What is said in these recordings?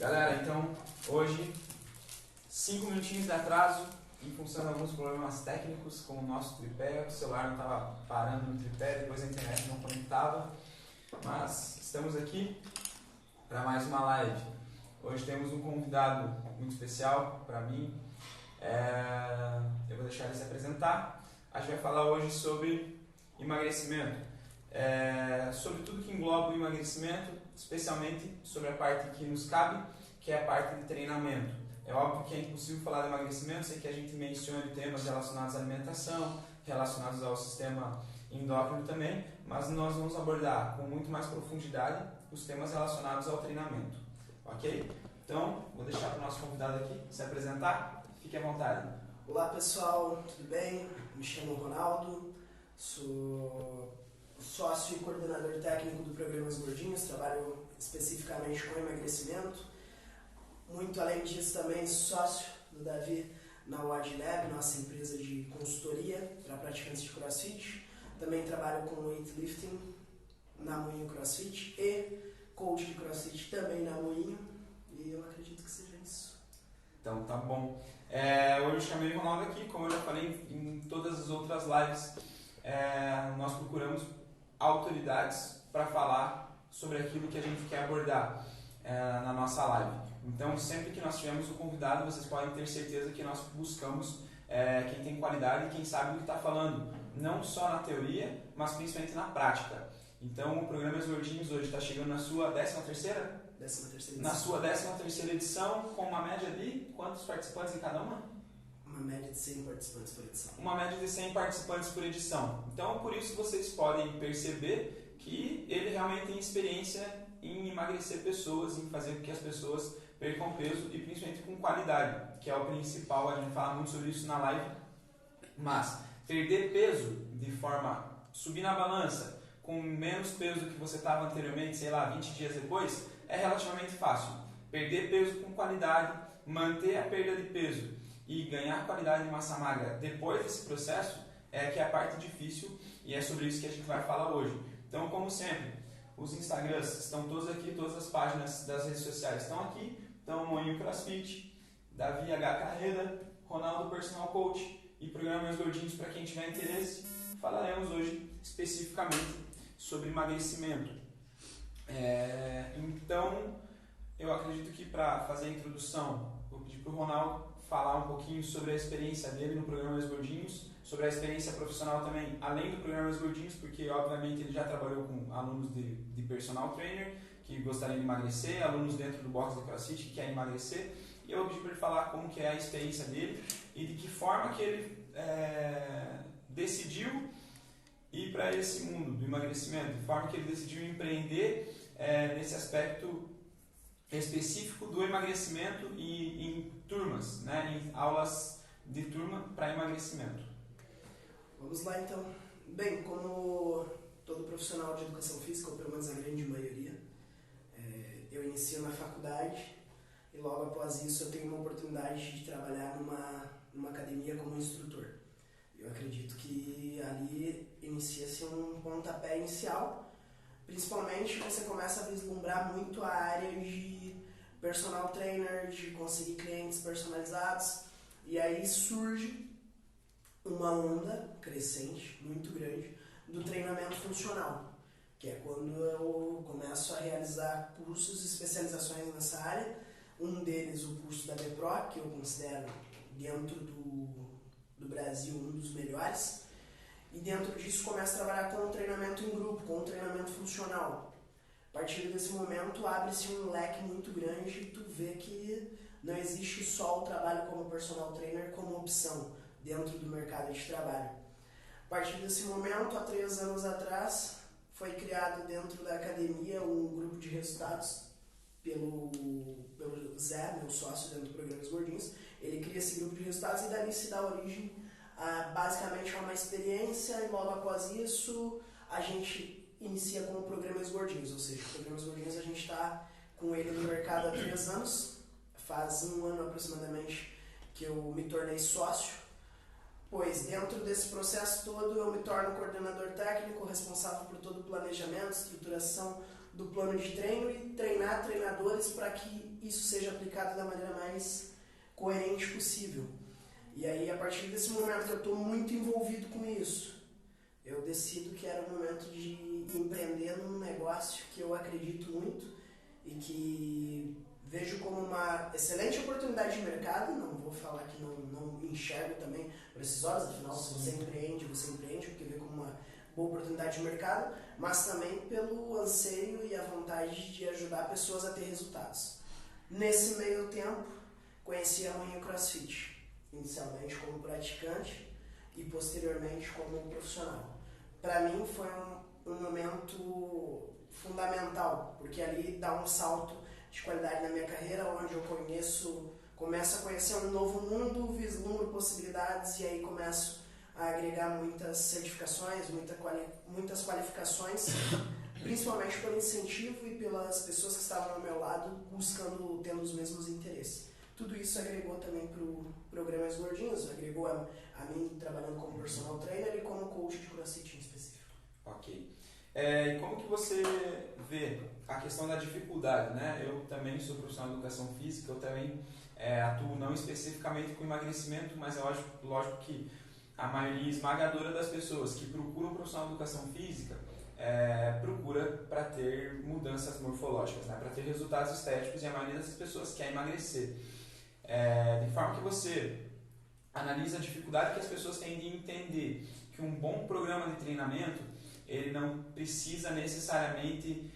Galera, então hoje 5 minutinhos de atraso em função de alguns problemas técnicos com o nosso tripé. O celular não estava parando no tripé, depois a internet não conectava, mas estamos aqui para mais uma live. Hoje temos um convidado muito especial para mim. Eu vou deixar ele se apresentar. A gente vai falar hoje sobre emagrecimento, sobre tudo que engloba o emagrecimento, especialmente sobre a parte que nos cabe, que é a parte de treinamento. É óbvio que é impossível falar de emagrecimento sem que a gente mencione temas relacionados à alimentação, relacionados ao sistema endócrino também, mas nós vamos abordar com muito mais profundidade os temas relacionados ao treinamento, ok? Então, vou deixar para o nosso convidado aqui se apresentar, fique à vontade. Olá pessoal, tudo bem? Me chamo Ronaldo, sou sócio e coordenador técnico do programa Os Gordinhos, trabalho especificamente com emagrecimento. Muito além disso também sócio do Davi na WAD Lab, nossa empresa de consultoria para praticantes de CrossFit. Também trabalho com weightlifting na Moinho CrossFit e coach de CrossFit também na Moinho, e eu acredito que seja isso. Então tá bom. Hoje eu chamei o Ronaldo aqui, como eu já falei em todas as outras lives, nós procuramos autoridades para falar sobre aquilo que a gente quer abordar na nossa live. Então, sempre que nós tivermos um convidado, vocês podem ter certeza que nós buscamos quem tem qualidade e quem sabe do que está falando, não só na teoria, mas principalmente na prática. Então, o programa Os Gordinhos hoje está chegando na sua 13ª? 13ª edição. Na sua 13ª edição, com uma média de quantos participantes em cada uma? Uma média de 100 participantes por edição. Uma média de 100 participantes por edição. Então, por isso vocês podem perceber que ele realmente tem experiência em emagrecer pessoas, em fazer com que as pessoas percam peso e principalmente com qualidade, que é o principal. A gente fala muito sobre isso na live. Mas perder peso de forma, subir na balança com menos peso do que você estava anteriormente, sei lá, 20 dias depois, é relativamente fácil. Perder peso com qualidade, manter a perda de peso e ganhar qualidade de massa magra depois desse processo que é a parte difícil, e é sobre isso que a gente vai falar hoje. Então, como sempre, os Instagrams estão todos aqui, todas as páginas das redes sociais estão aqui. Então, Moinho CrossFit, Davi H. Carreira, Ronaldo Personal Coach e Programa Meus Gordinhos para quem tiver interesse. Falaremos hoje especificamente sobre emagrecimento. Então, eu acredito que para fazer a introdução, vou pedir para o Ronaldo falar um pouquinho sobre a experiência dele no Programa Meus Gordinhos, sobre a experiência profissional também, além do Programa Meus Gordinhos, porque obviamente ele já trabalhou com alunos de personal trainer que gostariam de emagrecer, alunos dentro do box do CrossFit que querem emagrecer, e eu vou pedir para ele falar como que é a experiência dele e de que forma que ele decidiu ir para esse mundo do emagrecimento, de forma que ele decidiu empreender nesse aspecto específico do emagrecimento e em turmas, em aulas de turma para emagrecimento. Vamos lá então. Bem, como todo profissional de educação física, ou pelo menos a grande maioria, eu inicio na faculdade e logo após isso eu tenho uma oportunidade de trabalhar numa academia como instrutor. Eu acredito que ali inicia-se um pontapé inicial, principalmente você começa a vislumbrar muito a área de personal trainer, de conseguir clientes personalizados, e aí surge uma onda crescente, muito grande, do treinamento funcional, que é quando eu começo a realizar cursos e especializações nessa área. Um deles, o curso da BPRO, que eu considero dentro do Brasil um dos melhores, e dentro disso começo a trabalhar com o treinamento em grupo, com o treinamento funcional. A partir desse momento abre-se um leque muito grande e tu vê que não existe só o trabalho como personal trainer como opção dentro do mercado de trabalho. A partir desse momento, há 3 anos atrás, foi criado dentro da academia um grupo de resultados pelo Zé, meu sócio dentro do programa Os Gordinhos. Ele cria esse grupo de resultados e dali se dá origem basicamente a uma experiência, e logo após isso a gente inicia com o programa Os Gordinhos, ou seja, o programa Os Gordinhos a gente está com ele no mercado há 3 anos, faz 1 ano aproximadamente que eu me tornei sócio, pois dentro desse processo todo eu me torno coordenador técnico, responsável por todo o planejamento, estruturação do plano de treino e treinar treinadores para que isso seja aplicado da maneira mais coerente possível. E aí, a partir desse momento que eu estou muito envolvido com isso, eu decido que era o momento de empreender num negócio que eu acredito muito e que vejo como uma excelente oportunidade de mercado. Não vou falar que não enxergo também por esses olhos, afinal, se você empreende, porque vê como uma boa oportunidade de mercado, mas também pelo anseio e a vontade de ajudar pessoas a ter resultados. Nesse meio tempo, conheci a Moinho CrossFit, inicialmente como praticante e posteriormente como profissional. Para mim foi um momento fundamental, porque ali dá um salto de qualidade na minha carreira, onde eu começo a conhecer um novo mundo, vislumbro possibilidades e aí começo a agregar muitas certificações, muitas qualificações, principalmente pelo incentivo e pelas pessoas que estavam ao meu lado tendo os mesmos interesses. Tudo isso agregou também para o programa Mais Gordinhos, agregou a mim trabalhando como personal trainer e como coach de CrossFit em específico. Ok. E como que você vê a questão da dificuldade, né? Eu também sou profissional de educação física, eu também atuo não especificamente com emagrecimento, mas é lógico que a maioria esmagadora das pessoas que procuram um profissional de educação física procura para ter mudanças morfológicas, né? Para ter resultados estéticos, e a maioria dessas pessoas quer emagrecer. De forma que você analisa a dificuldade que as pessoas têm de entender que um bom programa de treinamento ele não precisa necessariamente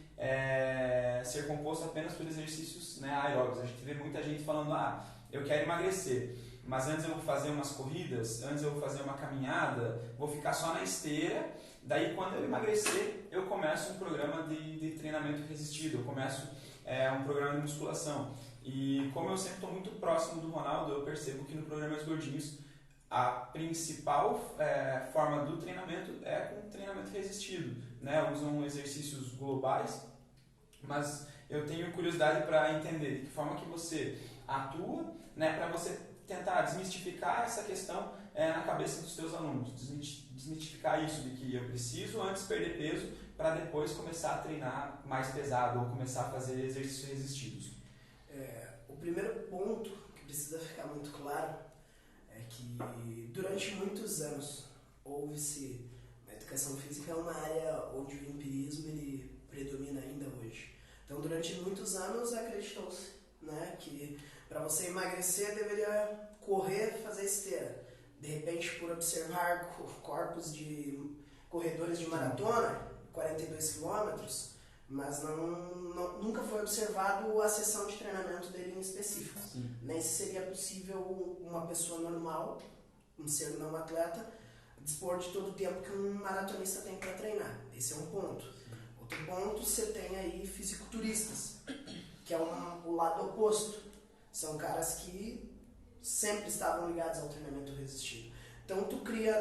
ser composto apenas por exercícios, né, aeróbicos. A gente vê muita gente falando, eu quero emagrecer, mas antes eu vou fazer umas corridas, antes eu vou fazer uma caminhada, vou ficar só na esteira, daí quando eu emagrecer, eu começo um programa de treinamento resistido, eu começo um programa de musculação. E como eu sempre estou muito próximo do Ronaldo, eu percebo que no programa Mais Gordinhos a principal forma do treinamento é com treinamento resistido, né? Usam exercícios globais, mas eu tenho curiosidade para entender de que forma que você atua, né? Para você tentar desmistificar essa questão na cabeça dos seus alunos, desmistificar isso de que eu preciso antes perder peso para depois começar a treinar mais pesado ou começar a fazer exercícios resistidos. O primeiro ponto que precisa ficar muito claro é que durante muitos anos houve-se a educação física é uma área onde o empirismo ele predomina ainda hoje. Então durante muitos anos acreditou-se, né, que para você emagrecer deveria correr, fazer esteira. De repente, por observar corpos de corredores de maratona, 42 quilômetros, mas nunca foi observado a sessão de treinamento dele em específico. Sim. Nem se seria possível uma pessoa normal, um ser não atleta, dispor de todo o tempo que um maratonista tem para treinar. Esse é um ponto. Outro ponto, você tem aí fisiculturistas, que é o lado oposto. São caras que sempre estavam ligados ao treinamento resistido. Então tu cria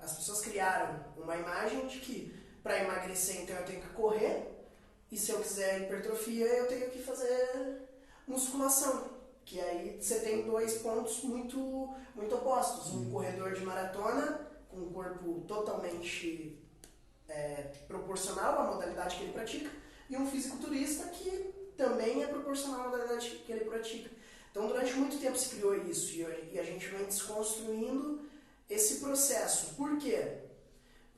as pessoas criaram uma imagem de que para emagrecer, então eu tenho que correr, e se eu quiser hipertrofia, eu tenho que fazer musculação. Que aí você tem dois pontos muito, muito opostos. Um corredor de maratona, com um corpo totalmente proporcional à modalidade que ele pratica, e um fisiculturista que também é proporcional à modalidade que ele pratica. Então, durante muito tempo se criou isso, e a gente vem desconstruindo esse processo. Por quê?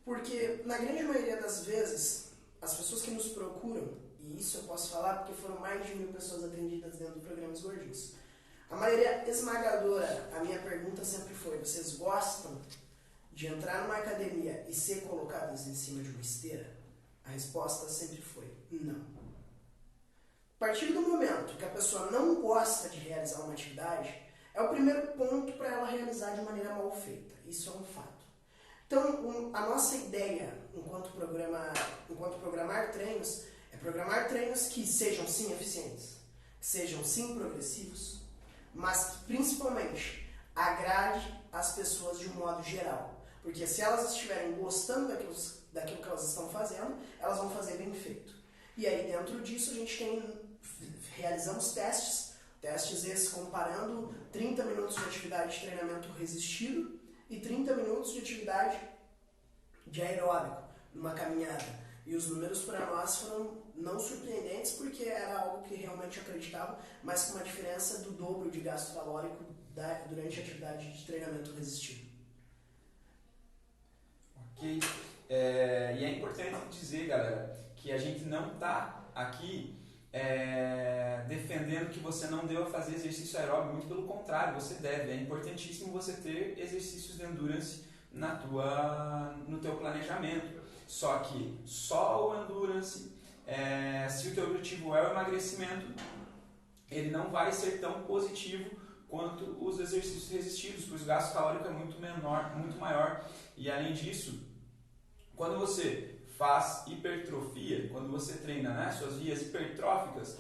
Porque, na grande maioria das vezes, as pessoas que nos procuram, e isso eu posso falar porque foram mais de 1000 pessoas atendidas dentro do programa Os Gordinhos, a maioria esmagadora, a minha pergunta sempre foi: vocês gostam de entrar numa academia e ser colocados em cima de uma esteira? A resposta sempre foi não. A partir do momento que a pessoa não gosta de realizar uma atividade, é o primeiro ponto para ela realizar de maneira mal feita. Isso é um fato. Então, a nossa ideia, enquanto programar treinos, é programar treinos que sejam sim eficientes, que sejam sim progressivos, mas que principalmente agrade as pessoas de um modo geral. Porque se elas estiverem gostando daquilo que elas estão fazendo, elas vão fazer bem feito. E aí dentro disso a gente realizamos testes esses comparando 30 minutos de atividade de treinamento resistido e 30 minutos de atividade de aeróbico, numa caminhada. E os números para nós foram não surpreendentes, porque era algo que realmente acreditava, mas com uma diferença do dobro de gasto calórico durante a atividade de treinamento resistivo. Ok. E é importante dizer, galera, que a gente não está aqui defendendo que você não deva fazer exercício aeróbico, muito pelo contrário, você deve. É importantíssimo você ter exercícios de endurance no teu planejamento. Só que só o endurance, se o teu objetivo é o emagrecimento, ele não vai ser tão positivo quanto os exercícios resistidos, pois o gasto calórico é muito menor, muito maior. E além disso, quando você faz hipertrofia, quando você treina, né, suas vias hipertróficas,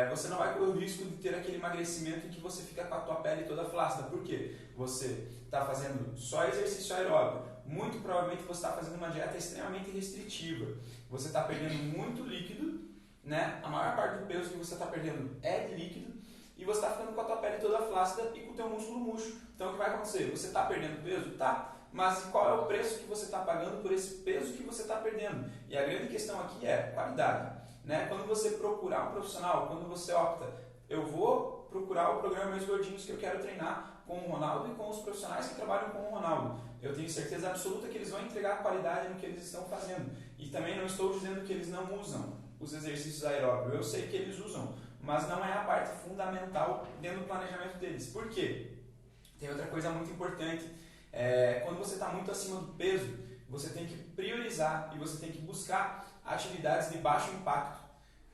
você não vai correr o risco de ter aquele emagrecimento em que você fica com a tua pele toda flácida. Por quê? Você está fazendo só exercício aeróbico, muito provavelmente você está fazendo uma dieta extremamente restritiva. Você está perdendo muito líquido, né? A maior parte do peso que você está perdendo é de líquido, e você está ficando com a tua pele toda flácida e com o teu músculo murcho. Então o que vai acontecer? Você está perdendo peso? Tá. Mas qual é o preço que você está pagando por esse peso que você está perdendo? E a grande questão aqui é qualidade. Né? Quando você procurar um profissional, quando você opta, eu vou procurar o programa Mais Gordinhos que eu quero treinar com o Ronaldo e com os profissionais que trabalham com o Ronaldo. Eu tenho certeza absoluta que eles vão entregar qualidade no que eles estão fazendo. E também não estou dizendo que eles não usam os exercícios aeróbicos. Eu sei que eles usam, mas não é a parte fundamental dentro do planejamento deles. Por quê? Tem outra coisa muito importante. Quando você está muito acima do peso, você tem que priorizar e você tem que buscar atividades de baixo impacto.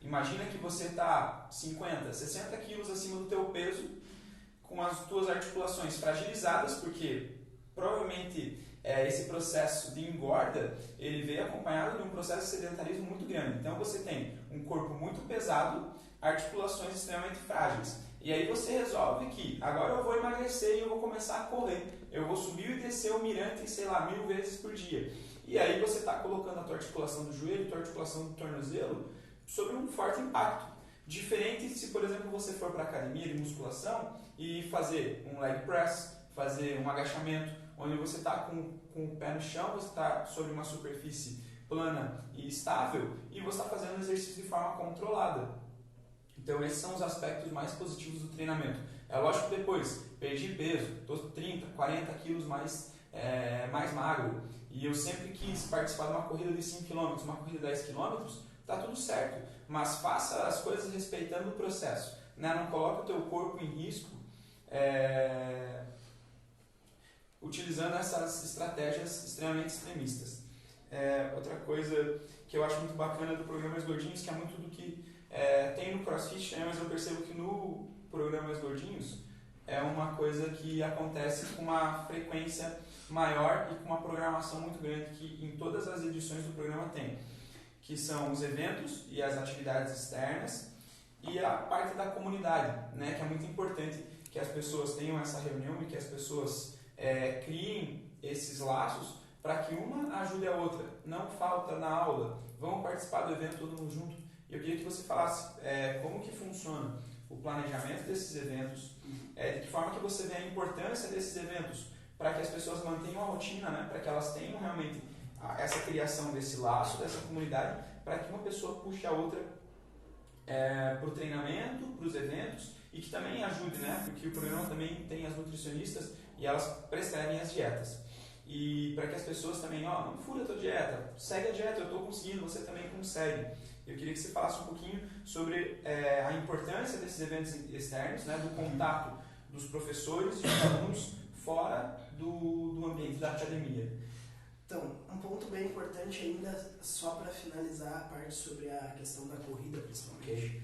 Imagina que você está 50, 60 quilos acima do teu peso, com as tuas articulações fragilizadas, porque provavelmente esse processo de engorda, ele veio acompanhado de um processo de sedentarismo muito grande. Então você tem um corpo muito pesado, articulações extremamente frágeis. E aí você resolve que agora eu vou emagrecer e eu vou começar a correr. Eu vou subir e descer o mirante, 1000 vezes por dia. E aí você está colocando a tua articulação do joelho, a tua articulação do tornozelo sobre um forte impacto. Diferente se, por exemplo, você for para a academia de musculação e fazer um leg press, fazer um agachamento, onde você está com o pé no chão, você está sobre uma superfície plana e estável e você está fazendo o exercício de forma controlada. Então esses são os aspectos mais positivos do treinamento. É lógico que depois perdi peso, estou 30, 40 quilos mais magro e eu sempre quis participar de uma corrida de 5 km, uma corrida de 10 km, está tudo certo, mas faça as coisas respeitando o processo, né? Não coloque o teu corpo em risco utilizando essas estratégias extremamente extremistas. Outra coisa que eu acho muito bacana do programa Mais Gordinhos, que é muito do que tem no CrossFit, mas eu percebo que no programa Mais Gordinhos é uma coisa que acontece com uma frequência maior e com uma programação muito grande que em todas as edições do programa tem, que são os eventos e as atividades externas e a parte da comunidade, né, que é muito importante que as pessoas tenham essa reunião e que as pessoas criem esses laços para que uma ajude a outra. Não falta na aula, vamos participar do evento todo mundo junto. E eu queria que você falasse como que funciona o planejamento desses eventos, de que forma que você vê a importância desses eventos para que as pessoas mantenham a rotina, né? Para que elas tenham realmente essa criação desse laço, dessa comunidade, para que uma pessoa puxe a outra para o treinamento, para os eventos e que também ajude, né? Porque o programa também tem as nutricionistas e elas prescrevem as dietas. E para que as pessoas também, não fura a tua dieta, segue a dieta, eu estou conseguindo, você também consegue. Eu queria que você falasse um pouquinho sobre a importância desses eventos externos, né, do contato dos professores e dos alunos fora do ambiente da academia. Então, um ponto bem importante ainda, só para finalizar a parte sobre a questão da corrida, principalmente. Okay.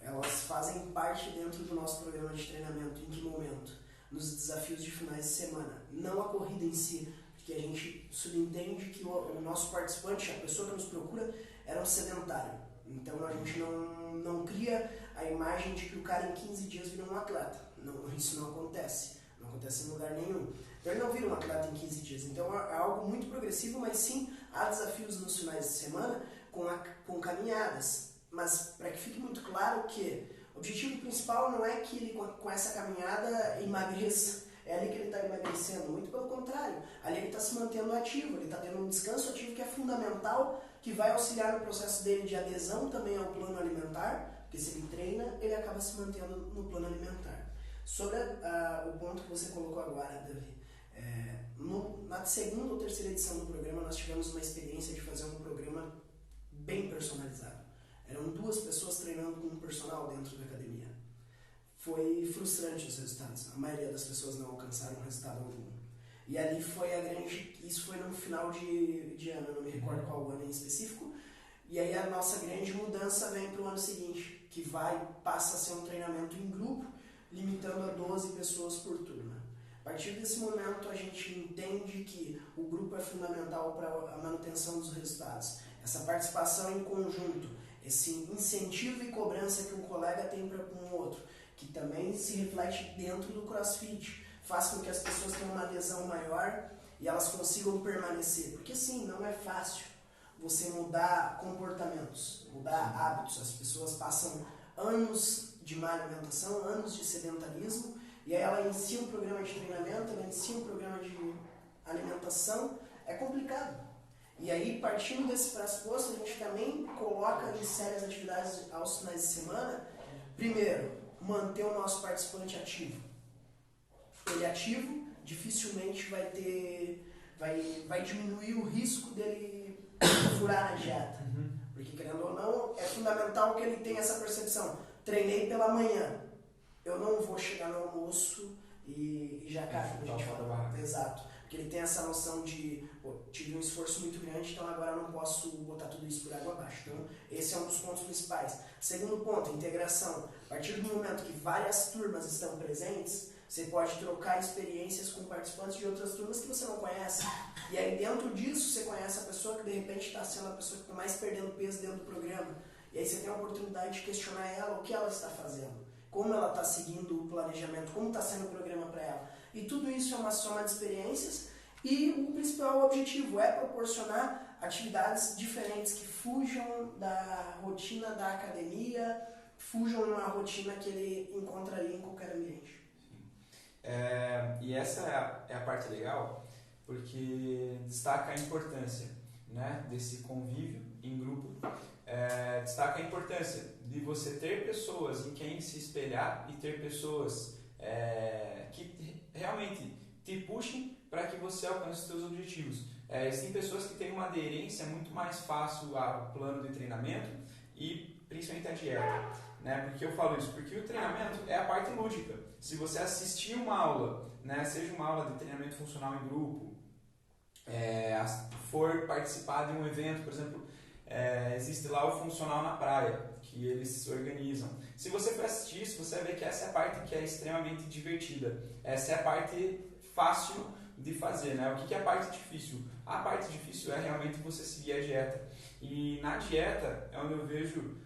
Elas fazem parte dentro do nosso programa de treinamento. Em que momento? Nos desafios de finais de semana. Não a corrida em si, porque a gente subentende que o nosso participante, a pessoa que nos procura, era um sedentário. Então a gente não cria a imagem de que o cara em 15 dias vira um atleta. Não, isso não acontece. Não acontece em lugar nenhum. Então ele não vira um atleta em 15 dias. Então é algo muito progressivo, mas sim há desafios nos finais de semana com caminhadas. Mas para que fique muito claro que o objetivo principal não é que ele com essa caminhada emagreça. é ali que ele está emagrecendo. Muito pelo contrário, ali ele está se mantendo ativo, ele está tendo um descanso ativo que é fundamental, que vai auxiliar no processo dele de adesão também ao plano alimentar, porque se ele treina, ele acaba se mantendo no plano alimentar. Sobre o ponto que você colocou agora, Davi, na segunda ou terceira edição do programa, nós tivemos uma experiência de fazer um programa bem personalizado. Eram 2 pessoas treinando com um personal dentro da academia. Foi frustrante os resultados. A maioria das pessoas não alcançaram resultado algum. E ali foi isso foi no final de ano, eu não me recordo qual ano em específico. E aí a nossa grande mudança vem para o ano seguinte, que passa a ser um treinamento em grupo, limitando a 12 pessoas por turma. A partir desse momento, a gente entende que o grupo é fundamental para a manutenção dos resultados. Essa participação em conjunto, esse incentivo e cobrança que um colega tem para com o outro, que também se reflete dentro do CrossFit, faz com que as pessoas tenham uma adesão maior e elas consigam permanecer. Porque sim, não é fácil você mudar comportamentos, mudar hábitos. As pessoas passam anos de má alimentação, anos de sedentarismo, e aí ela inicia um programa de treinamento, ela inicia um programa de alimentação, é complicado. E aí, partindo desse pressuposto, a gente também coloca em sérias atividades aos finais de semana. Primeiro, manter o nosso participante ativo. Ele ativo, dificilmente vai diminuir o risco dele furar a dieta. Porque, querendo ou não, é fundamental que ele tenha essa percepção. Treinei pela manhã, eu não vou chegar no almoço e já caio. Exato. Porque ele tem essa noção de, tive um esforço muito grande, então agora eu não posso botar tudo isso por água abaixo. Então, esse é um dos pontos principais. Segundo ponto, integração. A partir do momento que várias turmas estão presentes, você pode trocar experiências com participantes de outras turmas que você não conhece. E aí, dentro disso, você conhece a pessoa que, de repente, está sendo a pessoa que está mais perdendo peso dentro do programa. E aí você tem a oportunidade de questionar ela, o que ela está fazendo, como ela está seguindo o planejamento, como está sendo o programa para ela. E tudo isso é uma soma de experiências e o principal objetivo é proporcionar atividades diferentes que fujam da rotina da academia, fujam de uma rotina que ele encontraria em qualquer ambiente. E essa é a parte legal, porque destaca a importância, né, desse convívio em grupo, destaca a importância de você ter pessoas em quem se espelhar e ter pessoas que realmente te puxem para que você alcance os seus objetivos. Existem pessoas que têm uma aderência muito mais fácil ao plano de treinamento e principalmente à dieta, né? Porque eu falo isso? Porque o treinamento é a parte lúdica. Se você assistir uma aula, né, seja uma aula de treinamento funcional em grupo, for participar de um evento, por exemplo, existe lá o Funcional na Praia, que eles se organizam. Se você for assistir isso, você vai ver que essa é a parte que é extremamente divertida. Essa é a parte fácil de fazer, né? O que é a parte difícil? A parte difícil é realmente você seguir a dieta. E na dieta é onde eu vejo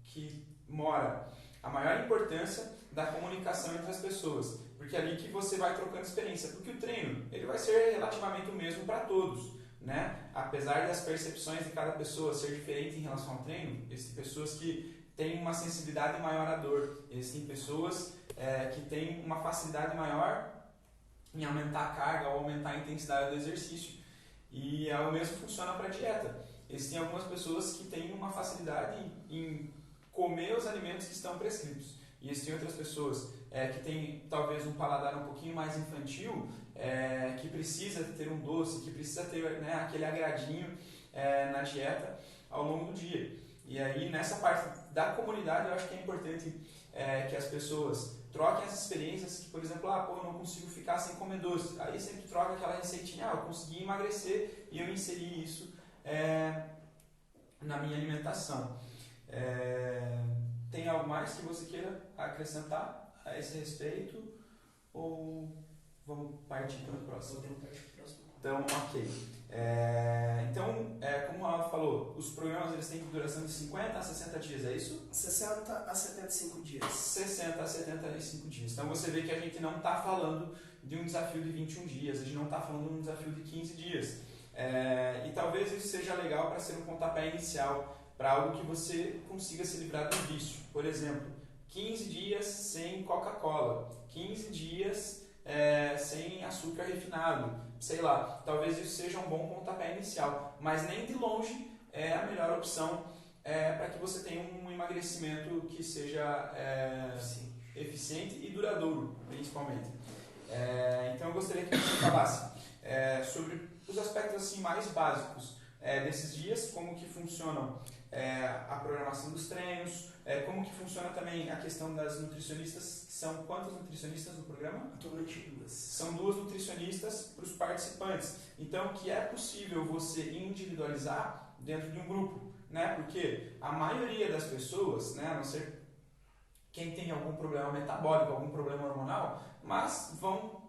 que mora a maior importância da comunicação entre as pessoas. Porque é ali que você vai trocando experiência. Porque o treino ele vai ser relativamente o mesmo para todos, né? Apesar das percepções de cada pessoa ser diferente em relação ao treino, existem pessoas que têm uma sensibilidade maior à dor, existem pessoas que têm uma facilidade maior em aumentar a carga ou aumentar a intensidade do exercício. E o mesmo funciona para a dieta. Existem algumas pessoas que têm uma facilidade em comer os alimentos que estão prescritos. E existem outras pessoas que têm talvez um paladar um pouquinho mais infantil, que precisa ter um doce, que precisa ter, né, aquele agradinho na dieta ao longo do dia. E aí nessa parte da comunidade eu acho que é importante que as pessoas troquem essas experiências, que por exemplo, eu não consigo ficar sem comer doce. Aí sempre troca aquela receitinha, eu consegui emagrecer e eu inseri isso na minha alimentação. Tem algo mais que você queira acrescentar a esse respeito? Ou vamos partir para o próximo? Podemos partir para o próximo. Então, ok. Como o Ronaldo falou, os programas eles têm duração de 50 a 60 dias, é isso? 60 a 75 dias. 60 a 75 dias. Então você vê que a gente não está falando de um desafio de 21 dias, a gente não está falando de um desafio de 15 dias. E talvez isso seja legal para ser um pontapé inicial para algo que você consiga se livrar do vício. Por exemplo, 15 dias sem Coca-Cola, 15 dias sem açúcar refinado, sei lá, talvez isso seja um bom pontapé inicial, mas nem de longe é a melhor opção para que você tenha um emagrecimento que seja eficiente e duradouro, principalmente. Então eu gostaria que você falasse sobre os aspectos assim, mais básicos desses dias, como que funcionam a programação dos treinos, como que funciona também a questão das nutricionistas, que são quantas nutricionistas no programa? Atualmente 2. São 2 nutricionistas para os participantes. Então, que é possível você individualizar dentro de um grupo, né? Porque a maioria das pessoas, né, a não ser quem tem algum problema metabólico, algum problema hormonal, mas vão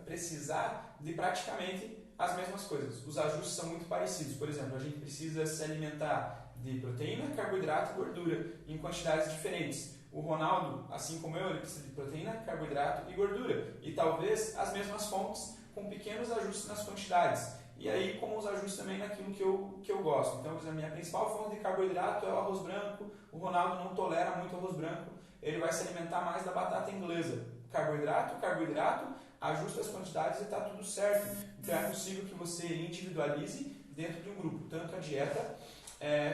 precisar de praticamente as mesmas coisas. Os ajustes são muito parecidos. Por exemplo, a gente precisa se alimentar de proteína, carboidrato e gordura em quantidades diferentes. O Ronaldo, assim como eu, ele precisa de proteína, carboidrato e gordura. E talvez as mesmas fontes com pequenos ajustes nas quantidades. E aí com os ajustes também naquilo que eu gosto. Então, a minha principal fonte de carboidrato é o arroz branco. O Ronaldo não tolera muito arroz branco. Ele vai se alimentar mais da batata inglesa. Carboidrato, ajusta as quantidades e está tudo certo. Então é possível que você individualize dentro de um grupo, tanto a dieta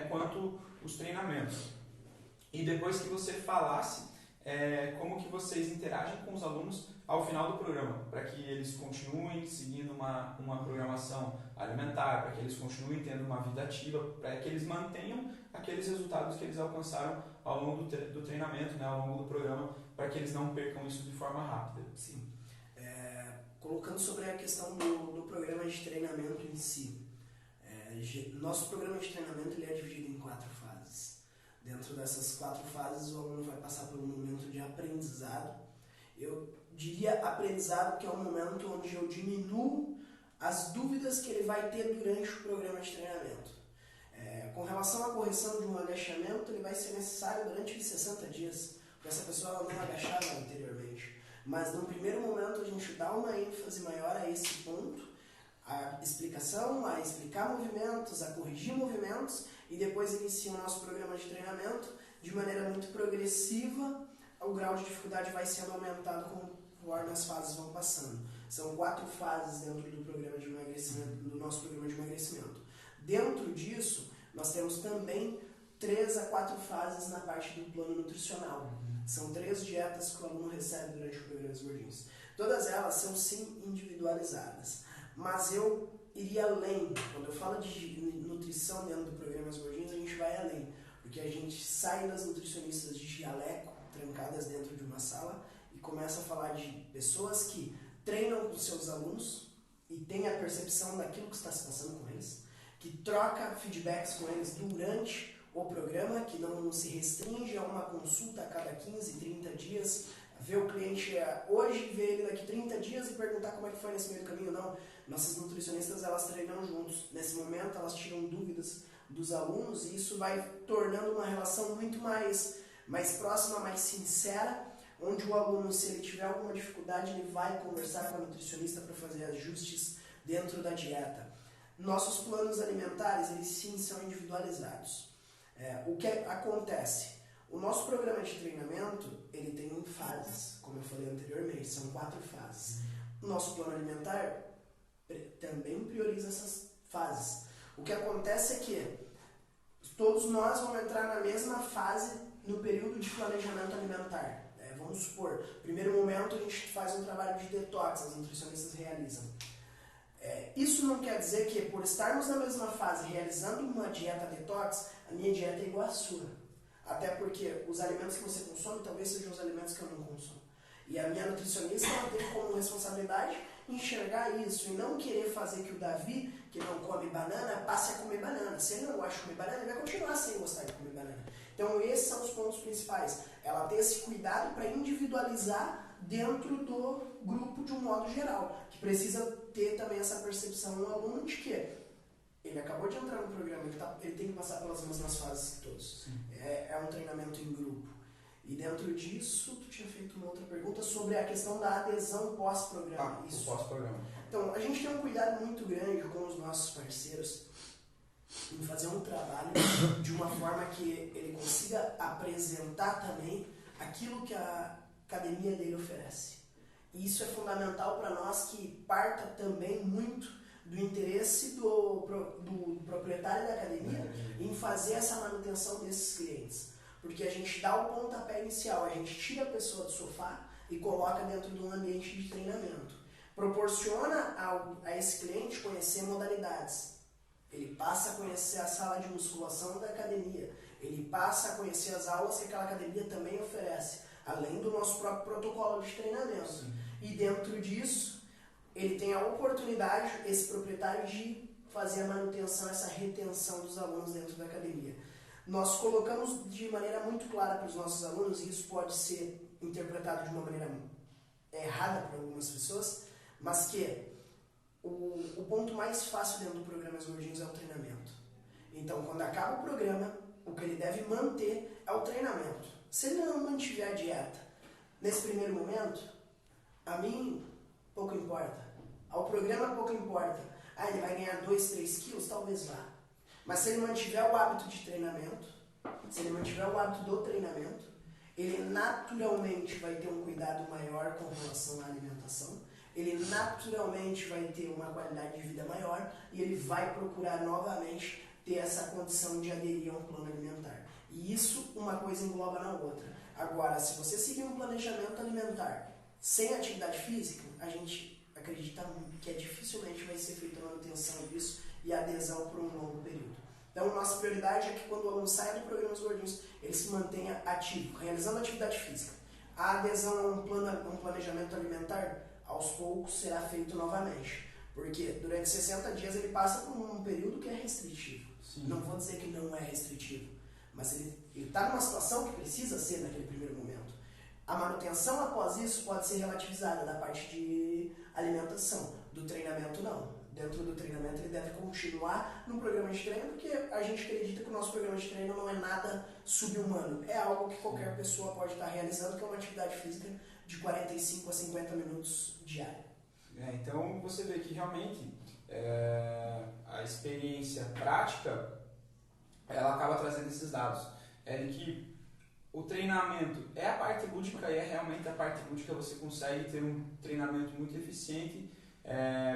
quanto os treinamentos. E depois que você falasse como que vocês interagem com os alunos ao final do programa, para que eles continuem seguindo uma programação alimentar, para que eles continuem tendo uma vida ativa, para que eles mantenham aqueles resultados que eles alcançaram ao longo do treinamento, né, ao longo do programa, para que eles não percam isso de forma rápida. Sim. Colocando sobre a questão do programa de treinamento em si, nosso programa de treinamento ele é dividido em 4 fases. Dentro dessas 4 fases, o aluno vai passar por um momento de aprendizado. Eu diria aprendizado que é um momento onde eu diminuo as dúvidas que ele vai ter durante o programa de treinamento. Com relação à correção de um agachamento, ele vai ser necessário durante 60 dias, porque essa pessoa não agachava anteriormente. Mas no primeiro momento a gente dá uma ênfase maior a esse ponto, a explicação, a explicar movimentos, a corrigir movimentos, e depois inicia o nosso programa de treinamento de maneira muito progressiva. O grau de dificuldade vai sendo aumentado conforme as fases vão passando. São 4 fases dentro do programa de emagrecimento, do nosso programa de emagrecimento. Dentro disso, nós temos também 3 a 4 fases na parte do plano nutricional. São 3 dietas que o aluno recebe durante o programa dos gordinhos. Todas elas são sim individualizadas, mas eu iria além. Quando eu falo de nutrição dentro do programa dos gordinhos, a gente vai além, porque a gente sai das nutricionistas de jaleco, trancadas dentro de uma sala, e começa a falar de pessoas que treinam com seus alunos e têm a percepção daquilo que está se passando com eles, que troca feedbacks com eles durante o programa, que não se restringe a uma consulta a cada 15, 30 dias, ver o cliente hoje, ver ele daqui 30 dias e perguntar como é que foi nesse meio do caminho. Não, nossas nutricionistas elas treinam juntos. Nesse momento elas tiram dúvidas dos alunos e isso vai tornando uma relação muito mais próxima, mais sincera, onde o aluno, se ele tiver alguma dificuldade, ele vai conversar com a nutricionista para fazer ajustes dentro da dieta. Nossos planos alimentares, eles sim são individualizados. O que acontece? O nosso programa de treinamento, ele tem fases, como eu falei anteriormente, são 4 fases. O nosso plano alimentar também prioriza essas fases. O que acontece é que todos nós vamos entrar na mesma fase no período de planejamento alimentar. Vamos supor, primeiro momento a gente faz um trabalho de detox, as nutricionistas realizam. Isso não quer dizer que, por estarmos na mesma fase realizando uma dieta detox, a minha dieta é igual à sua. Até porque os alimentos que você consome talvez sejam os alimentos que eu não consumo. E a minha nutricionista ela tem como responsabilidade enxergar isso e não querer fazer que o Davi, que não come banana, passe a comer banana. Se ele não gosta de comer banana, ele vai continuar sem gostar de comer banana. Então esses são os pontos principais. Ela ter esse cuidado para individualizar dentro do grupo de um modo geral, que precisa ter também essa percepção no aluno de que ele acabou de entrar no programa, ele tem que passar pelas mesmas fases que todos. É um treinamento em grupo. E dentro disso, tu tinha feito uma outra pergunta sobre a questão da adesão pós-programa. O pós-programa. Então, a gente tem um cuidado muito grande com os nossos parceiros em fazer um trabalho de uma forma que ele consiga apresentar também aquilo que a academia dele oferece. E isso é fundamental para nós, que parta também muito do interesse do proprietário da academia em fazer essa manutenção desses clientes. Porque a gente dá o pontapé inicial, a gente tira a pessoa do sofá e coloca dentro de um ambiente de treinamento. Proporciona a esse cliente conhecer modalidades. Ele passa a conhecer a sala de musculação da academia. Ele passa a conhecer as aulas que aquela academia também oferece, além do nosso próprio protocolo de treinamento. Sim. E dentro disso, ele tem a oportunidade, esse proprietário, de fazer a manutenção, essa retenção dos alunos dentro da academia. Nós colocamos de maneira muito clara para os nossos alunos, e isso pode ser interpretado de uma maneira errada para algumas pessoas, mas que o ponto mais fácil dentro do programa Gordinhos é o treinamento. Então, quando acaba o programa, o que ele deve manter é o treinamento. Se ele não mantiver a dieta nesse primeiro momento, a mim pouco importa. Ao programa pouco importa. Ele vai ganhar 2, 3 quilos? Talvez vá. Mas se ele mantiver o hábito de treinamento, se ele mantiver o hábito do treinamento, ele naturalmente vai ter um cuidado maior com relação à alimentação, ele naturalmente vai ter uma qualidade de vida maior e ele vai procurar novamente ter essa condição de aderir a um plano alimentar. E isso, uma coisa engloba na outra. Agora, se você seguir um planejamento alimentar sem atividade física, a gente acredita que dificilmente vai ser feita a manutenção disso e a adesão por um longo período. Então, nossa prioridade é que quando o aluno saia do programa Os Gordinhos, ele se mantenha ativo, realizando atividade física. A adesão a um planejamento alimentar, aos poucos, será feito novamente. Porque durante 60 dias ele passa por um período que é restritivo. Sim. Não vou dizer que não é restritivo, mas ele está numa situação que precisa ser naquele primeiro momento. A manutenção após isso pode ser relativizada da parte de alimentação, do treinamento não. Dentro do treinamento ele deve continuar no programa de treino, porque a gente acredita que o nosso programa de treino não é nada subhumano. É algo que qualquer pessoa pode estar realizando, que é uma atividade física de 45 a 50 minutos diário. Então você vê que realmente a experiência prática ela acaba trazendo esses dados. De que o treinamento é a parte lúdica e é realmente a parte lúdica, você consegue ter um treinamento muito eficiente,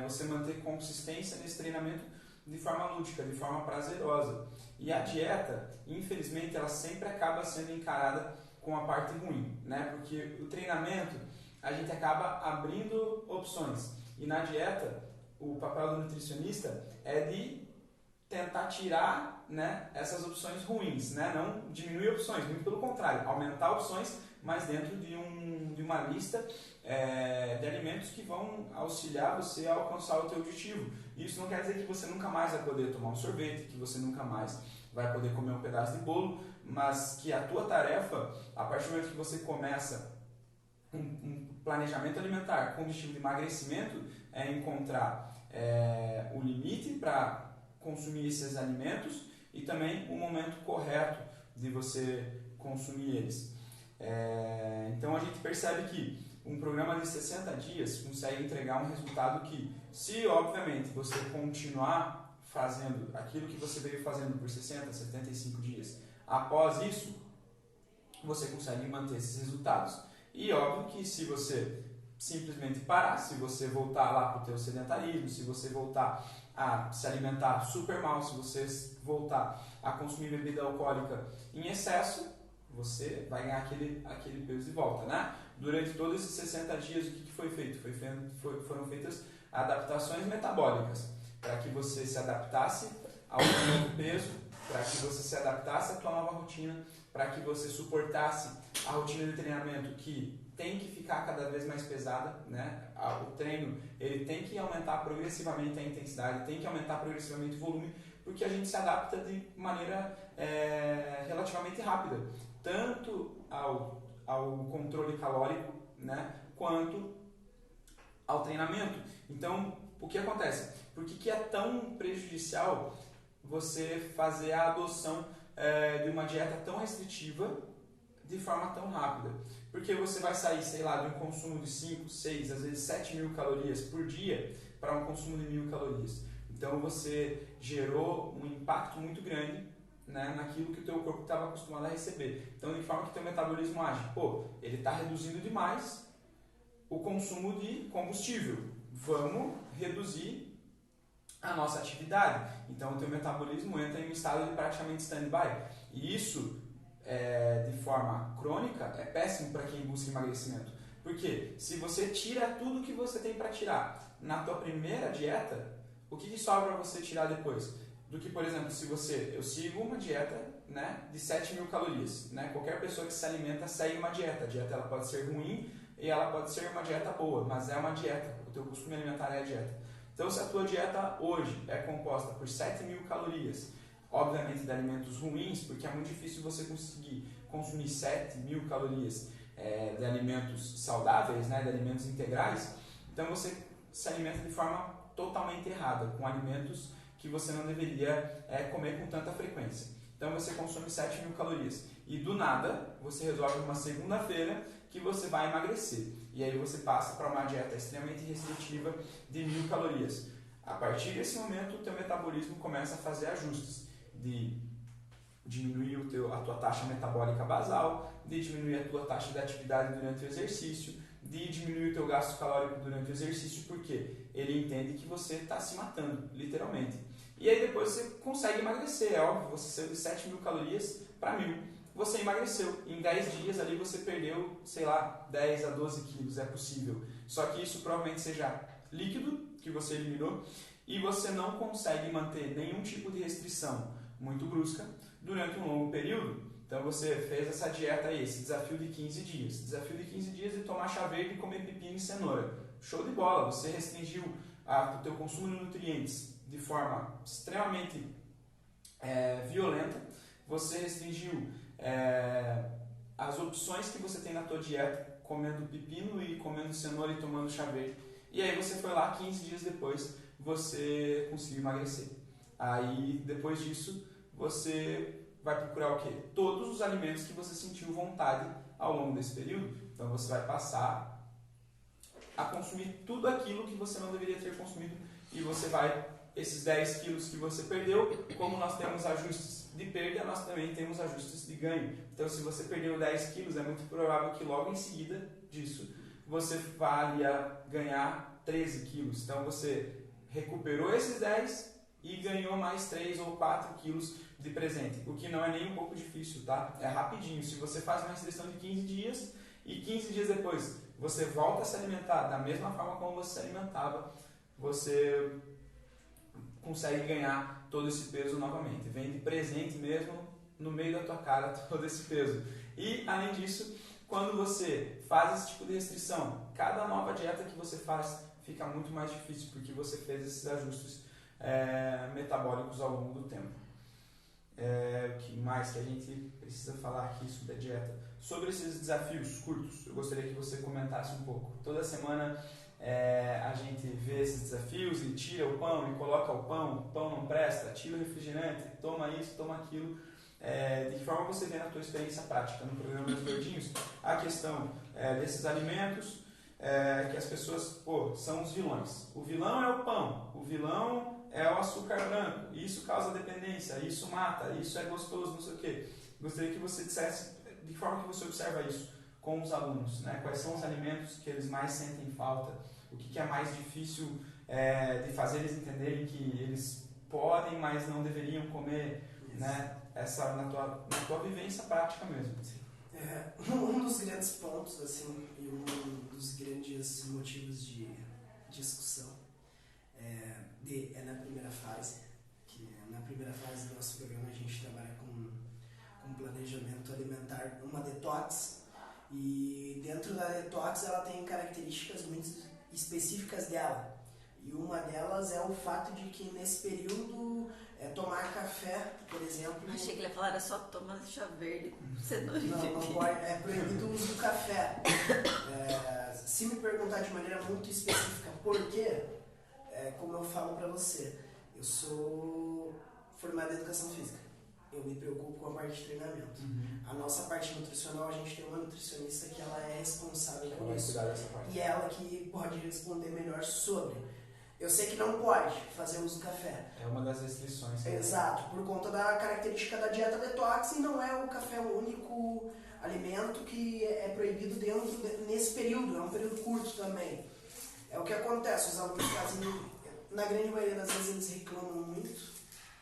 você manter consistência nesse treinamento de forma lúdica, de forma prazerosa. E a dieta, infelizmente, ela sempre acaba sendo encarada com a parte ruim, né? Porque o treinamento, a gente acaba abrindo opções. E na dieta, o papel do nutricionista é de tentar tirar, né, essas opções ruins, né? Não diminuir opções, muito pelo contrário, aumentar opções, mas dentro de uma lista de alimentos que vão auxiliar você a alcançar o teu objetivo. Isso não quer dizer que você nunca mais vai poder tomar um sorvete, que você nunca mais vai poder comer um pedaço de bolo, mas que a tua tarefa, a partir do momento que você começa um planejamento alimentar com o objetivo de emagrecimento, é encontrar o limite para consumir esses alimentos e também o momento correto de você consumir eles. Então a gente percebe que um programa de 60 dias consegue entregar um resultado que, se obviamente você continuar fazendo aquilo que você veio fazendo por 60, 75 dias, após isso, você consegue manter esses resultados. E óbvio que se você simplesmente parar, se você voltar lá para o teu sedentarismo, se você voltar a se alimentar super mal, se você voltar a consumir bebida alcoólica em excesso, você vai ganhar aquele peso de volta, né? Durante todos esses 60 dias, o que foi feito? Foram feitas adaptações metabólicas para que você se adaptasse ao novo peso, para que você se adaptasse à tua nova rotina, para que você suportasse a rotina de treinamento que tem que ficar cada vez mais pesada, né? O treino ele tem que aumentar progressivamente a intensidade, tem que aumentar progressivamente o volume, porque a gente se adapta de maneira relativamente rápida, tanto ao controle calórico, né, quanto ao treinamento. Então, o que acontece? Por que é tão prejudicial você fazer a adoção de uma dieta tão restritiva de forma tão rápida? Porque você vai sair, sei lá, de um consumo de 5, 6, às vezes 7 mil calorias por dia para um consumo de 1.000 calorias. Então você gerou um impacto muito grande, né, naquilo que o teu corpo estava acostumado a receber. Então, de forma que o teu metabolismo age, ele está reduzindo demais o consumo de combustível. Vamos reduzir a nossa atividade. Então, o teu metabolismo entra em um estado de praticamente stand-by. E isso, de forma crônica, é péssimo para quem busca emagrecimento. Porque se você tira tudo que você tem para tirar na tua primeira dieta, o que sobra para você tirar depois? Do que, por exemplo, se eu sigo uma dieta, né, de 7.000 calorias. Né? Qualquer pessoa que se alimenta segue uma dieta. A dieta ela pode ser ruim e ela pode ser uma dieta boa, mas é uma dieta. O teu costume alimentar é a dieta. Então, se a tua dieta hoje é composta por 7.000 calorias, obviamente de alimentos ruins, porque é muito difícil você conseguir consumir 7.000 calorias de alimentos saudáveis, né, de alimentos integrais, então você se alimenta de forma totalmente errada, com alimentos que você não deveria comer com tanta frequência. Então você consome 7.000 calorias e do nada você resolve numa segunda-feira que você vai emagrecer. E aí você passa para uma dieta extremamente restritiva de 1.000 calorias. A partir desse momento o teu metabolismo começa a fazer ajustes de diminuir a tua taxa metabólica basal, de diminuir a tua taxa de atividade durante o exercício, de diminuir o teu gasto calórico durante o exercício, porque ele entende que você está se matando, literalmente. E aí depois você consegue emagrecer, é óbvio, você saiu de 7.000 calorias para 1.000. Você emagreceu. Em 10 dias ali você perdeu, 10 a 12 quilos, é possível. Só que isso provavelmente seja líquido, que você eliminou, e você não consegue manter nenhum tipo de restrição muito brusca durante um longo período. Então você fez essa dieta aí, esse desafio de 15 dias. Desafio de 15 dias de tomar chá verde e comer pepino e cenoura. Show de bola, você restringiu o teu consumo de nutrientes de forma extremamente violenta. Você restringiu as opções que você tem na tua dieta, comendo pepino e comendo cenoura e tomando chá verde. E aí você foi lá, 15 dias depois, você conseguiu emagrecer. Aí, depois disso, você vai procurar o quê? Todos os alimentos que você sentiu vontade ao longo desse período. Então, você vai passar a consumir tudo aquilo que você não deveria ter consumido e você vai, esses 10 quilos que você perdeu, como nós temos ajustes de perda, nós também temos ajustes de ganho. Então, se você perdeu 10 quilos, é muito provável que logo em seguida disso, você vá ali a ganhar 13 quilos. Então, você recuperou esses 10 e ganhou mais 3 ou 4 quilos de presente, o que não é nem um pouco difícil, tá? É rapidinho. Se você faz uma restrição de 15 dias e 15 dias depois você volta a se alimentar da mesma forma como você se alimentava, você consegue ganhar todo esse peso novamente. Vem de presente mesmo no meio da tua cara todo esse peso. E, além disso, quando você faz esse tipo de restrição, cada nova dieta que você faz fica muito mais difícil, porque você fez esses ajustes metabólicos ao longo do tempo. O que mais que a gente precisa falar aqui sobre a dieta? Sobre esses desafios curtos, eu gostaria que você comentasse um pouco. Toda semana a gente vê esses desafios e tira o pão e coloca o pão não presta, tira o refrigerante, toma isso, toma aquilo. De que forma você vê na tua experiência prática no programa dos Gordinhos a questão desses alimentos que as pessoas, são os vilões. O vilão é o pão, o vilão é o açúcar branco, isso causa dependência, isso mata, isso é gostoso, não sei o quê. Gostaria que você dissesse de que forma que você observa isso com os alunos, né? Quais são os alimentos que eles mais sentem falta, o que é mais difícil de fazer eles entenderem que eles podem, mas não deveriam comer, né? Essa na tua vivência prática mesmo. Um dos grandes pontos, assim, e um dos grandes motivos de discussão é na primeira fase, que na primeira fase do nosso programa a gente trabalha com planejamento alimentar, uma detox, e dentro da detox ela tem características muito específicas dela. E uma delas é o fato de que nesse período tomar café, por exemplo... Achei que ele ia falar era só tomar chá verde com cenoura e não pode, é proibido o uso do café. Se me perguntar de maneira muito específica por quê, como eu falo pra você, eu sou formado em educação física. Eu me preocupo com a parte de treinamento. A nossa parte nutricional, a gente tem uma nutricionista que ela é responsável por isso. E ela que pode responder melhor sobre. Eu sei que não pode fazer uso do café. É uma das restrições. Exato, por conta da característica da dieta detox, e não é o café o único alimento que é proibido nesse período, é um período curto também. É o que acontece, os alunos fazem, na grande maioria das vezes eles reclamam muito,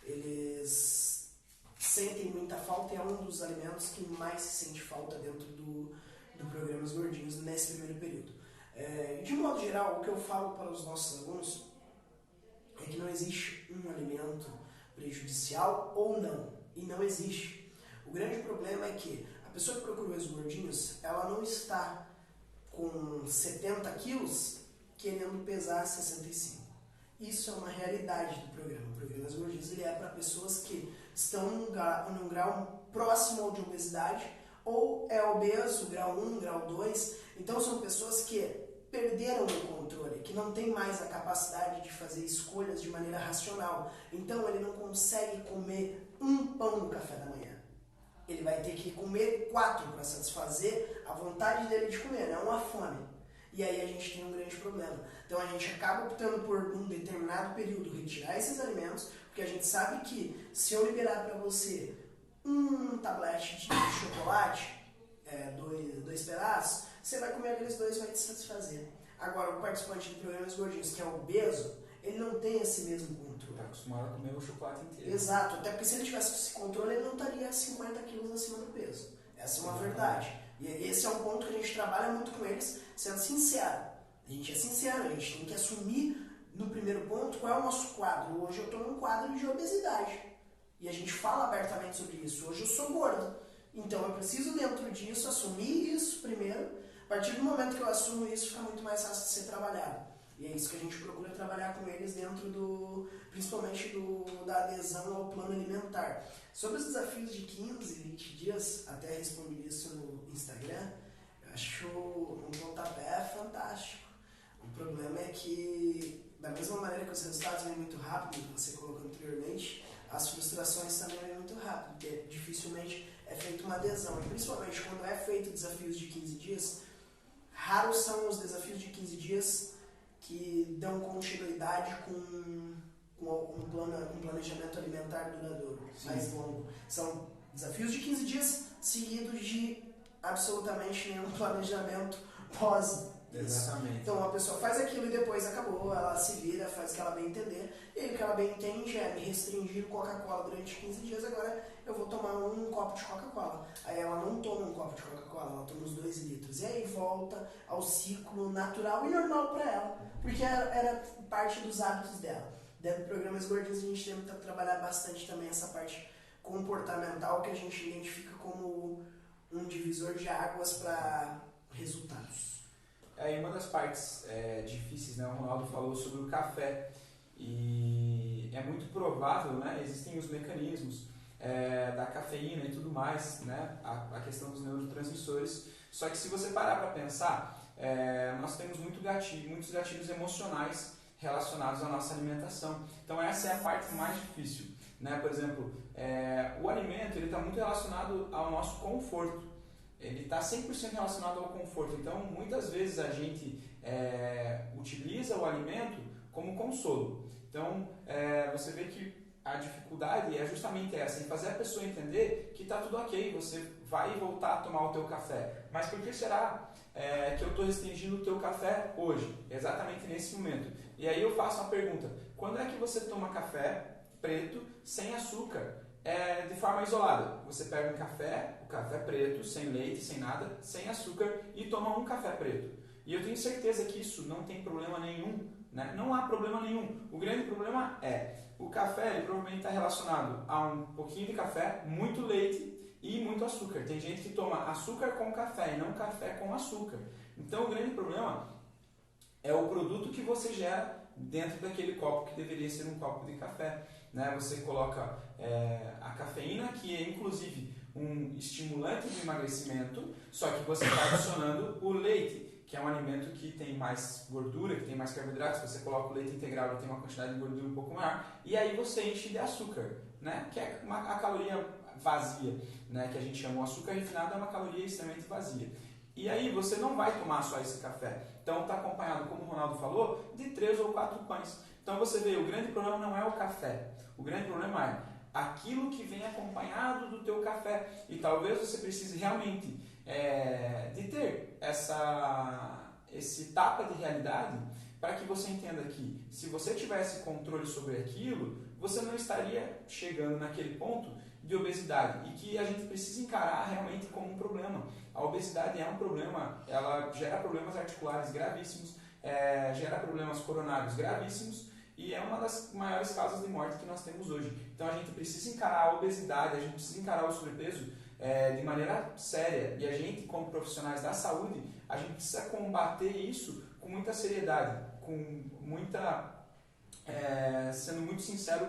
eles sentem muita falta, e é um dos alimentos que mais se sente falta dentro do programa Os Gordinhos nesse primeiro período. De modo geral, o que eu falo para os nossos alunos é que não existe um alimento prejudicial ou não, e não existe. O grande problema é que a pessoa que procura Os Gordinhos, ela não está com 70 quilos querendo pesar 65. Isso é uma realidade do programa. O programa Os Gordinhos ele é para pessoas que estão num grau próximo ao de obesidade, ou é obeso, grau 1, grau 2. Então são pessoas que perderam o controle, que não tem mais a capacidade de fazer escolhas de maneira racional. Então ele não consegue comer um pão no café da manhã. Ele vai ter que comer 4 para satisfazer a vontade dele de comer, não a fome. E aí a gente tem um grande problema. Então a gente acaba optando por um determinado período retirar esses alimentos, porque a gente sabe que se eu liberar para você um tablete de chocolate, 2 pedaços, você vai comer aqueles 2 e vai te satisfazer. Agora, o participante do programa Os Gordinhos, que é obeso, ele não tem esse mesmo controle. Está acostumado a comer o chocolate inteiro. Exato, até porque se ele tivesse esse controle, ele não estaria 50 quilos acima do peso. Essa é uma verdade. E esse é um ponto que a gente trabalha muito com eles, sendo sincero. A gente é sincero, a gente tem que assumir no primeiro ponto qual é o nosso quadro. Hoje eu estou num quadro de obesidade. E a gente fala abertamente sobre isso. Hoje eu sou gordo. Então eu preciso dentro disso assumir isso primeiro. A partir do momento que eu assumo isso, fica muito mais fácil de ser trabalhado. E é isso que a gente procura trabalhar com eles dentro principalmente da adesão ao plano alimentar. Sobre os desafios de 15, 20 dias, até respondi isso no Instagram, eu acho um pontapé fantástico. O problema é que, da mesma maneira que os resultados vêm muito rápido, como você colocou anteriormente, as frustrações também vêm muito rápido, porque dificilmente é feita uma adesão. E principalmente quando é feito desafios de 15 dias, raros são os desafios de 15 dias que dão continuidade com um planejamento alimentar duradouro, mais longo. São desafios de 15 dias seguidos de absolutamente nenhum planejamento pós. Exatamente. Então a pessoa faz aquilo e depois acabou, ela se vira, faz o que ela bem entender, e o que ela bem entende é me restringir Coca-Cola durante 15 dias, agora eu vou tomar um copo de Coca-Cola. Aí ela não toma um copo de Coca-Cola, ela toma os 2 litros. E aí volta ao ciclo natural e normal para ela, porque era parte dos hábitos dela. Dentro do programa Os Gordinhos a gente tenta trabalhar bastante também essa parte comportamental que a gente identifica como um divisor de águas para resultados. E uma das partes difíceis, né, o Ronaldo falou sobre o café, e é muito provável, né, existem os mecanismos da cafeína e tudo mais, né, a questão dos neurotransmissores, só que se você parar para pensar, nós temos muitos gatilhos emocionais relacionados à nossa alimentação, então essa é a parte mais difícil, né? Por exemplo, o alimento está muito relacionado ao nosso conforto. Ele está 100% relacionado ao conforto. Então, muitas vezes a gente utiliza o alimento como consolo. Então, você vê que a dificuldade é justamente essa, em fazer a pessoa entender que está tudo ok, você vai voltar a tomar o teu café. Mas por que será que eu estou restringindo o teu café hoje? Exatamente nesse momento. E aí eu faço uma pergunta. Quando é que você toma café preto, sem açúcar? De forma isolada. Você pega o café preto, sem leite, sem nada, sem açúcar, e toma um café preto. E eu tenho certeza que isso não tem problema nenhum, né? Não há problema nenhum. O grande problema o café ele provavelmente está relacionado a um pouquinho de café, muito leite e muito açúcar. Tem gente que toma açúcar com café e não café com açúcar. Então o grande problema é o produto que você gera dentro daquele copo que deveria ser um copo de café. Né? Você coloca a cafeína, que é inclusive um estimulante de emagrecimento, só que você está adicionando o leite, que é um alimento que tem mais gordura, que tem mais carboidratos. Você coloca o leite integral, ele tem uma quantidade de gordura um pouco maior, e aí você enche de açúcar, né? Que é a caloria vazia, né? Que a gente chama o açúcar refinado, é uma caloria extremamente vazia. E aí você não vai tomar só esse café. Então está acompanhado, como o Ronaldo falou, de 3 ou 4 pães. Então você vê, o grande problema não é o café. O grande problema é aquilo que vem acompanhado do teu café. E talvez você precise realmente de ter esse tapa de realidade para que você entenda que se você tivesse controle sobre aquilo, você não estaria chegando naquele ponto de obesidade e que a gente precisa encarar realmente como um problema. A obesidade é um problema, ela gera problemas articulares gravíssimos, gera problemas coronários gravíssimos e é uma das maiores causas de morte que nós temos hoje. Então a gente precisa encarar a obesidade, a gente precisa encarar o sobrepeso de maneira séria e a gente, como profissionais da saúde, a gente precisa combater isso com muita seriedade, com muita sendo muito sincero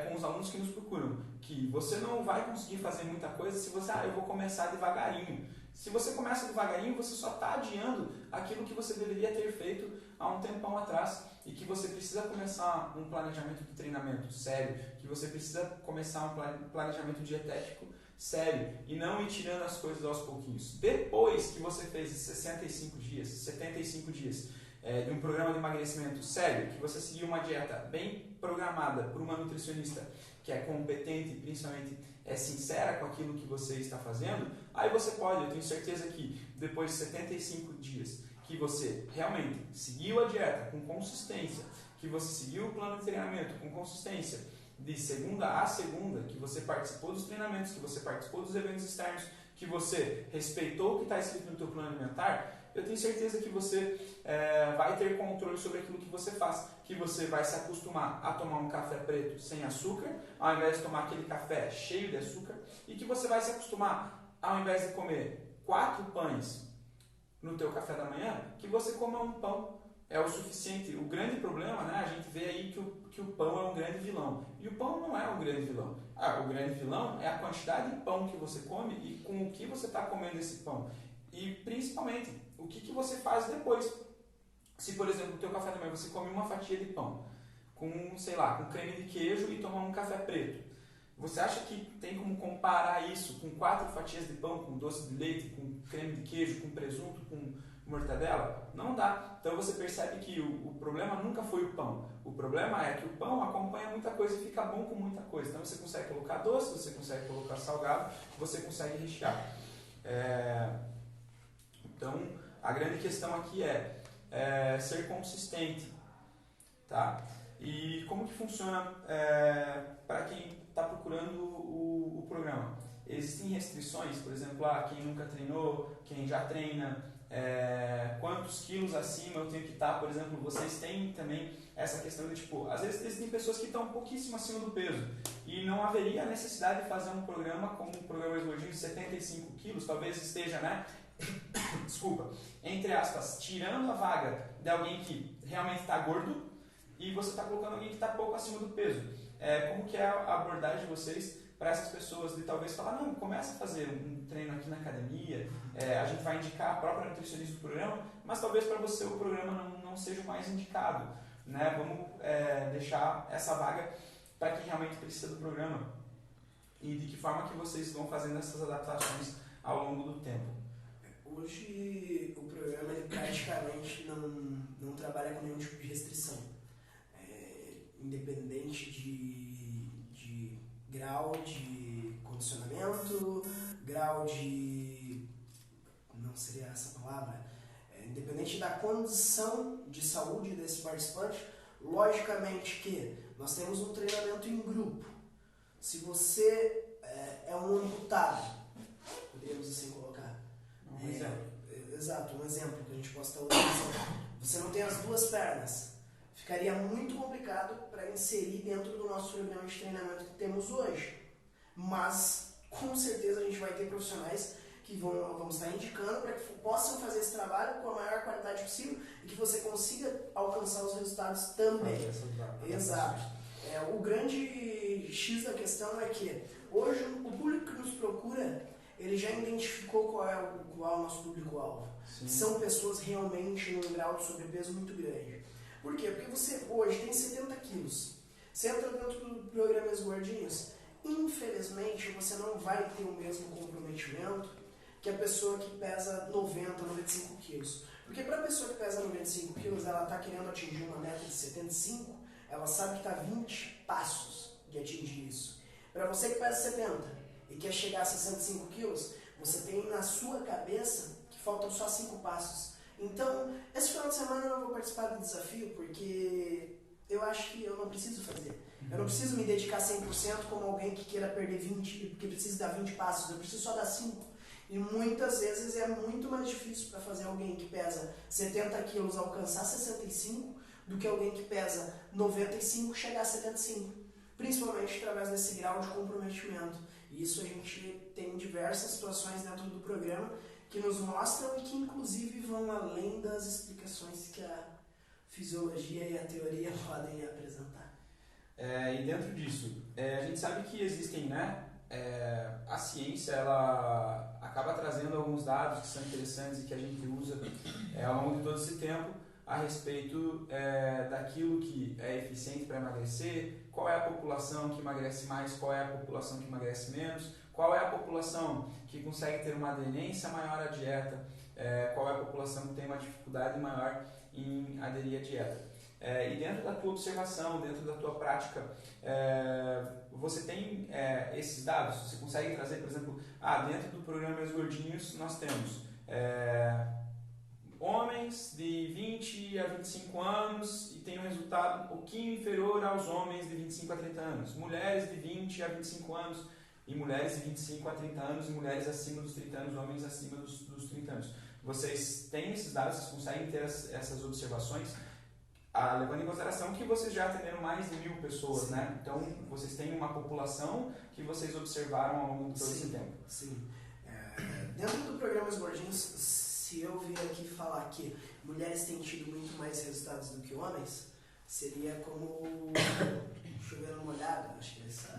com os alunos que nos procuram, que você não vai conseguir fazer muita coisa se você, eu vou começar devagarinho. Se você começa devagarinho, você só está adiando aquilo que você deveria ter feito há um tempão atrás e que você precisa começar um planejamento de treinamento sério, que você precisa começar um planejamento dietético sério e não ir tirando as coisas aos pouquinhos. Depois que você fez 65 dias, 75 dias de um programa de emagrecimento sério, que você seguiu uma dieta bem programada por uma nutricionista que é competente e principalmente é sincera com aquilo que você está fazendo, aí você pode, eu tenho certeza que depois de 75 dias que você realmente seguiu a dieta com consistência, que você seguiu o plano de treinamento com consistência, de segunda a segunda, que você participou dos treinamentos, que você participou dos eventos externos, que você respeitou o que está escrito no teu plano alimentar, eu tenho certeza que você vai ter controle sobre aquilo que você faz, que você vai se acostumar a tomar um café preto sem açúcar, ao invés de tomar aquele café cheio de açúcar, e que você vai se acostumar, ao invés de comer 4 pães no teu café da manhã, que você coma um pão. É o suficiente. O grande problema, né, a gente vê aí que o pão é um grande vilão. E o pão não é um grande vilão. O grande vilão é a quantidade de pão que você come e com o que você está comendo esse pão. E principalmente, o que você faz depois. Se, por exemplo, no teu café da manhã você come uma fatia de pão com, sei lá, com creme de queijo e toma um café preto. Você acha que tem como comparar isso com 4 fatias de pão, com doce de leite, com creme de queijo, com presunto, com mortadela? Não dá. Então você percebe que o problema nunca foi o pão. O problema é que o pão acompanha muita coisa e fica bom com muita coisa. Então você consegue colocar doce, você consegue colocar salgado, você consegue rechear. Então a grande questão aqui é ser consistente, tá? E como que funciona para quem está procurando o programa? Existem restrições, por exemplo, quem nunca treinou, quem já treina, quantos quilos acima eu tenho que estar, por exemplo, vocês têm também essa questão de tipo, às vezes existem pessoas que estão um pouquíssimo acima do peso e não haveria necessidade de fazer um programa como o programa Gordinho de 75 quilos, talvez esteja, né? Desculpa, entre aspas, tirando a vaga de alguém que realmente está gordo e você está colocando alguém que está pouco acima do peso. Como que é a abordagem de vocês para essas pessoas de talvez falar, não, começa a fazer um treino aqui na academia, a gente vai indicar a própria nutricionista do programa, mas talvez para você o programa não seja o mais indicado, né? Vamos deixar essa vaga para quem realmente precisa do programa e de que forma que vocês vão fazendo essas adaptações ao longo do tempo. Hoje o programa ele praticamente não trabalha com nenhum tipo de restrição, independente de grau de condicionamento, grau de... não seria essa palavra, independente da condição de saúde desse participante, logicamente que nós temos um treinamento em grupo. Se você é um amputado, poderíamos assim colocar, exato, um exemplo que a gente possa estar utilizando. Você não tem as 2 pernas. Ficaria muito complicado para inserir dentro do nosso programa de treinamento que temos hoje. Mas, com certeza, a gente vai ter profissionais que vão estar indicando para que possam fazer esse trabalho com a maior qualidade possível e que você consiga alcançar os resultados também. Exato. O grande X da questão é que hoje o público que nos procura, ele já identificou qual é o nosso público-alvo. São pessoas realmente num grau de sobrepeso muito grande. Por quê? Porque você hoje tem 70 quilos. Você entra dentro do programa Gordinhos, infelizmente você não vai ter o mesmo comprometimento que a pessoa que pesa 90, 95 quilos. Porque para a pessoa que pesa 95 quilos, ela está querendo atingir uma meta de 75, ela sabe que está 20 passos de atingir isso. Para você que pesa 70 e quer chegar a 65 quilos, você tem na sua cabeça que faltam só 5 passos. Então, esse final de semana eu não vou participar do desafio porque eu acho que eu não preciso fazer. Eu não preciso me dedicar 100% como alguém que queira perder 20, porque precisa dar 20 passos, eu preciso só dar 5. E muitas vezes é muito mais difícil para fazer alguém que pesa 70 quilos alcançar 65 do que alguém que pesa 95 chegar a 75. Principalmente através desse grau de comprometimento. E isso a gente tem diversas situações dentro do programa que nos mostram e que inclusive vão além das explicações que a fisiologia e a teoria podem apresentar. E dentro disso, a gente sabe que existem, né? A ciência ela acaba trazendo alguns dados que são interessantes e que a gente usa ao longo de todo esse tempo a respeito daquilo que é eficiente para emagrecer, qual é a população que emagrece mais, qual é a população que emagrece menos, qual é a população que consegue ter uma aderência maior à dieta, qual é a população que tem uma dificuldade maior em aderir à dieta. E dentro da tua observação, dentro da tua prática, você tem esses dados? Você consegue trazer, por exemplo, dentro do programa Mais Gordinhos nós temos homens de 20 a 25 anos e tem um resultado um pouquinho inferior aos homens de 25 a 30 anos, mulheres de 20 a 25 anos e mulheres de 25 a 30 anos e mulheres acima dos 30 anos, homens acima dos 30 anos. Vocês têm esses dados, vocês conseguem ter essas observações? Levando em consideração que vocês já atenderam mais de 1000 pessoas, sim, né? Então, vocês têm uma população que vocês observaram ao longo de todo esse tempo. Sim. Dentro do programa Os Gordinhos, se eu vier aqui falar que mulheres têm tido muito mais resultados do que homens, seria como chover no molhado, acho que é essa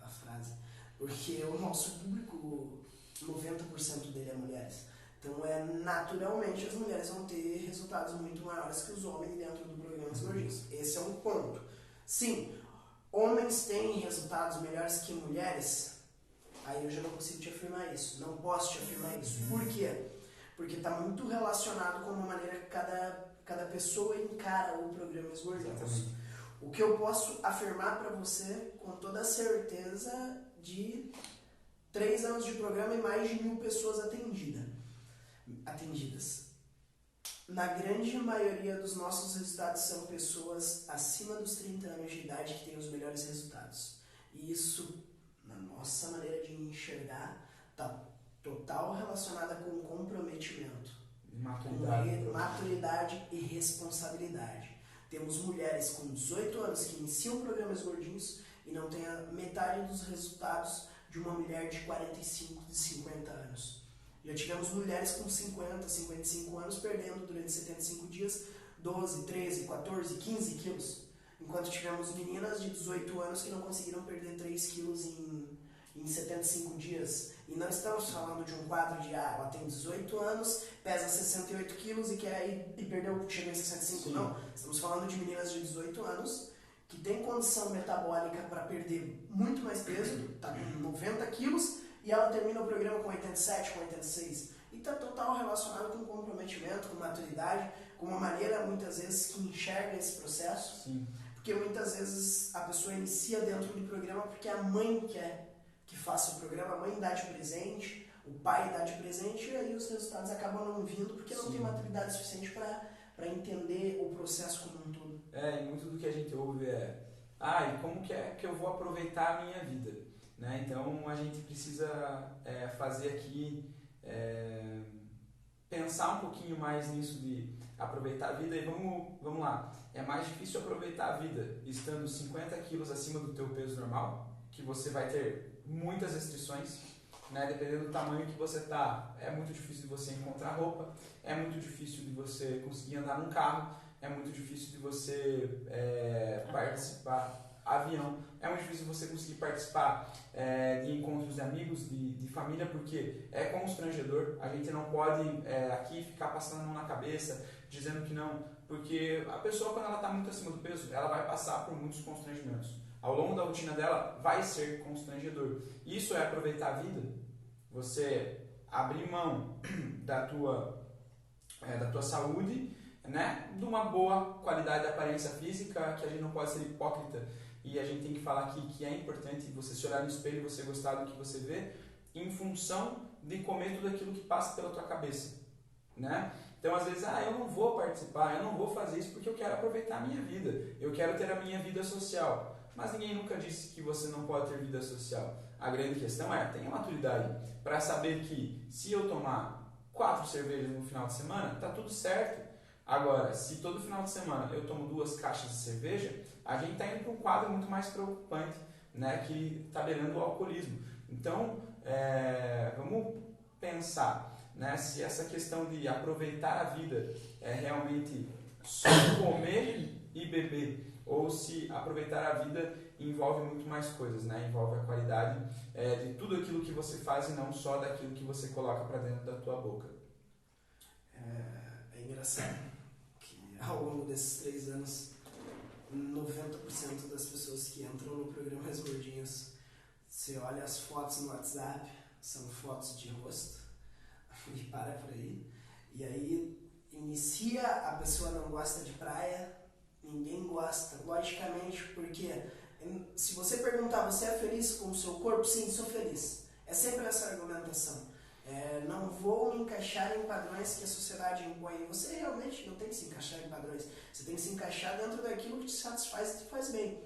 a frase. Porque o nosso público, 90% dele é mulheres. Então, naturalmente, as mulheres vão ter resultados muito maiores que os homens dentro do programa Os Gordinhos. Esse é um ponto. Sim, homens têm resultados melhores que mulheres? Aí eu já não consigo te afirmar isso. Não posso te afirmar isso. Por quê? Porque está muito relacionado com a maneira que cada pessoa encara o programa Os Gordinhos. Exatamente. O que eu posso afirmar para você com toda a certeza de 3 anos de programa e mais de 1000 pessoas atendidas. Na grande maioria dos nossos resultados são pessoas acima dos 30 anos de idade que têm os melhores resultados. E isso, na nossa maneira de enxergar, está total relacionada com comprometimento, maturidade e responsabilidade. Temos mulheres com 18 anos que iniciam programas gordinhos e não têm a metade dos resultados de uma mulher de 45, de 50 anos. Já tivemos mulheres com 50, 55 anos perdendo durante 75 dias 12, 13, 14, 15 quilos. Enquanto tivemos meninas de 18 anos que não conseguiram perder 3 quilos em 75 dias. E não estamos falando de um quadro de, ela tem 18 anos, pesa 68 quilos e chegou em 65. Sim. Não, estamos falando de meninas de 18 anos que têm condição metabólica para perder muito mais peso, está com 90 quilos, e ela termina o programa com 87, com 86. E está total relacionado com comprometimento, com maturidade, com uma maneira, muitas vezes, que enxerga esse processo. Sim. Porque muitas vezes a pessoa inicia dentro do programa porque a mãe quer que faça o programa, a mãe dá de presente, o pai dá de presente, e aí os resultados acabam não vindo porque não tem maturidade suficiente para entender o processo como um todo. E muito do que a gente ouve e como que é que eu vou aproveitar a minha vida? Né? Então, a gente precisa fazer aqui, pensar um pouquinho mais nisso de aproveitar a vida. E vamos lá, é mais difícil aproveitar a vida estando 50 quilos acima do teu peso normal, que você vai ter muitas restrições, né? Dependendo do tamanho que você tá, é muito difícil de você encontrar roupa, é muito difícil de você conseguir andar num carro, é muito difícil de você participar avião, é muito difícil você conseguir participar de encontros de amigos, de família, porque é constrangedor. A gente não pode aqui ficar passando a mão na cabeça, dizendo que não, porque a pessoa, quando ela está muito acima do peso, ela vai passar por muitos constrangimentos. Ao longo da rotina dela, vai ser constrangedor. Isso é aproveitar a vida? Você abrir mão da tua saúde, né? De uma boa qualidade de aparência física, que a gente não pode ser hipócrita e a gente tem que falar aqui que é importante você se olhar no espelho e você gostar do que você vê em função de comer tudo aquilo que passa pela tua cabeça, né? Então, às vezes, eu não vou participar, eu não vou fazer isso porque eu quero aproveitar a minha vida, eu quero ter a minha vida social. Mas ninguém nunca disse que você não pode ter vida social. A grande questão é, tenha maturidade para saber que se eu tomar 4 cervejas no final de semana, tá tudo certo. Agora, se todo final de semana eu tomo 2 caixas de cerveja, a gente está indo para um quadro muito mais preocupante, né, que está beirando o alcoolismo. Então, vamos pensar, né, se essa questão de aproveitar a vida é realmente só comer e beber, ou se aproveitar a vida envolve muito mais coisas, né? Envolve a qualidade de tudo aquilo que você faz e não só daquilo que você coloca para dentro da tua boca. É engraçado que ao longo desses 3 anos, 90% das pessoas que entram no programa Mais Gordinhos, você olha as fotos no WhatsApp, são fotos de rosto, e para por aí. E aí inicia, a pessoa não gosta de praia, ninguém gosta, logicamente, porque se você perguntar, você é feliz com o seu corpo? Sim, sou feliz. É sempre essa argumentação. Não vou me encaixar em padrões que a sociedade impõe. Você realmente não tem que se encaixar em padrões. Você tem que se encaixar dentro daquilo que te satisfaz e te faz bem.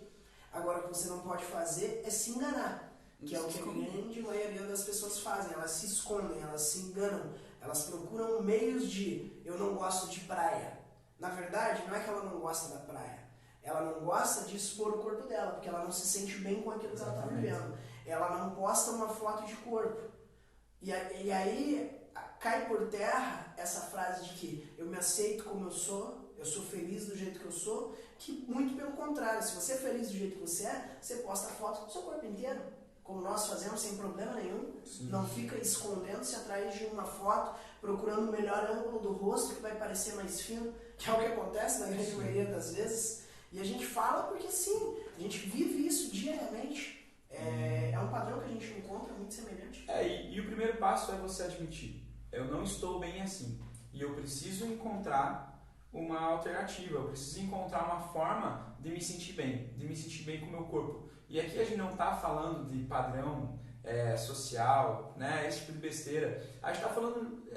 Agora, o que você não pode fazer é se enganar, que é o que a grande maioria das pessoas fazem. Elas se escondem, elas se enganam, elas procuram meios de eu não gosto de praia. Na verdade, não é que ela não gosta da praia. Ela não gosta de expor o corpo dela, porque ela não se sente bem com aquilo que ela está vivendo. Ela não posta uma foto de corpo. E aí cai por terra essa frase de que eu me aceito como eu sou feliz do jeito que eu sou, que muito pelo contrário, se você é feliz do jeito que você posta foto do seu corpo inteiro, como nós fazemos sem problema nenhum. Sim. Não fica escondendo-se atrás de uma foto, procurando o melhor ângulo do rosto que vai parecer mais fino, que é o que acontece na grande maioria das vezes. E a gente fala porque sim, a gente vive isso diariamente. É um padrão que a gente encontra muito semelhante. E o primeiro passo é você admitir, eu não estou bem assim, e eu preciso encontrar uma alternativa, eu preciso encontrar uma forma de me sentir bem com o meu corpo. E aqui a gente não está falando de padrão social, né, esse tipo de besteira. A gente está falando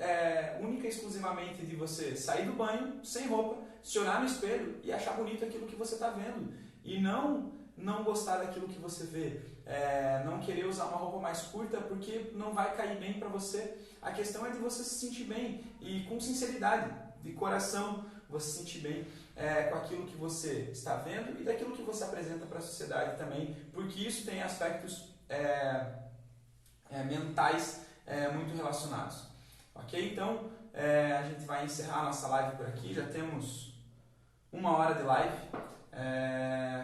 única e exclusivamente de você sair do banho sem roupa, se olhar no espelho e achar bonito aquilo que você está vendo. E não gostar daquilo que você vê. Não querer usar uma roupa mais curta porque não vai cair bem para você. A questão é de você se sentir bem e com sinceridade, de coração, você se sentir bem com aquilo que você está vendo e daquilo que você apresenta para a sociedade também, porque isso tem aspectos mentais muito relacionados. Ok? Então, a gente vai encerrar a nossa live por aqui, já temos 1 hora de live.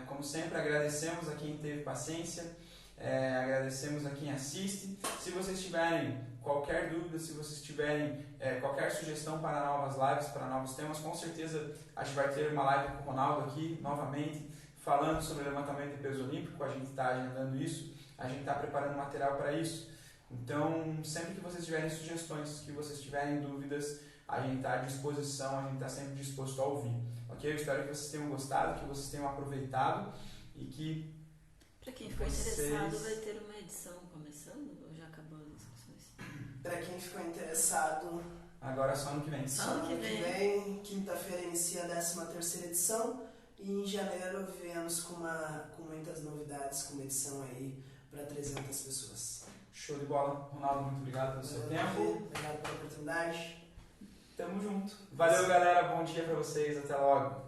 Como sempre, agradecemos a quem teve paciência, agradecemos a quem assiste. Se vocês tiverem qualquer dúvida, se vocês tiverem qualquer sugestão para novas lives, para novos temas, com certeza a gente vai ter uma live com o Ronaldo aqui novamente, falando sobre levantamento de peso olímpico. A gente está agendando isso, a gente está preparando material para isso. Então, sempre que vocês tiverem sugestões, que vocês tiverem dúvidas, a gente está à disposição, a gente está sempre disposto a ouvir. Ok? Eu espero que vocês tenham gostado, que vocês tenham aproveitado e que... Para quem ficou interessado, vai ter uma edição começando ou já acabou as discussões? Para quem ficou interessado... Agora só ano que vem. Só ano que vem. Quinta-feira inicia a 13ª edição e em janeiro viemos com muitas novidades, com uma edição aí para 300 pessoas. Show de bola. Ronaldo, muito obrigado pelo seu tempo. Obrigado pela oportunidade. Tamo junto. Valeu, galera. Bom dia pra vocês. Até logo.